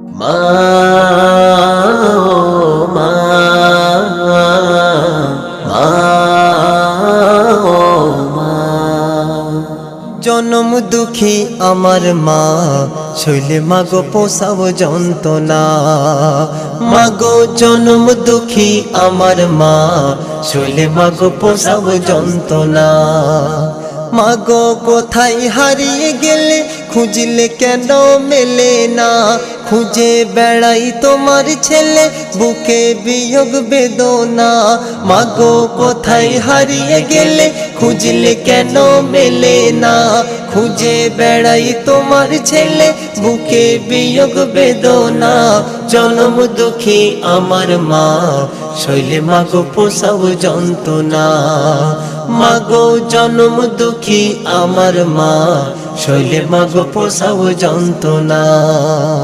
মা ও মা, মা ও মা। জনম দুঃখী আমার মা, শৈলে মাগো পোষাও যন্ত্রণা। মাগো জনম দুঃখী আমার মা, শৈলে মাগো পোষাও যন্ত্রণা। মাগো কোথায় হারিয়ে গেলে, খুঁজলে কেন মেলে না। খুঁজে বেড়াই তোমার ছেলে, বুকে বিয়োগ বেদনা। মাগো কোথায় হারিয়ে গেলে, খুঁজলে কেন মেলে না। খুঁজে বেড়াই তোমার ছেলে, বুকে বিয়োগ বেদনা। জনম দুঃখী আমার মা, শৈলে মাগো পোষাও যন্ত্রণা। মাগো জনম দুঃখী আমার মা, শৈলে মাগো পোষাও যন্ত্রণা।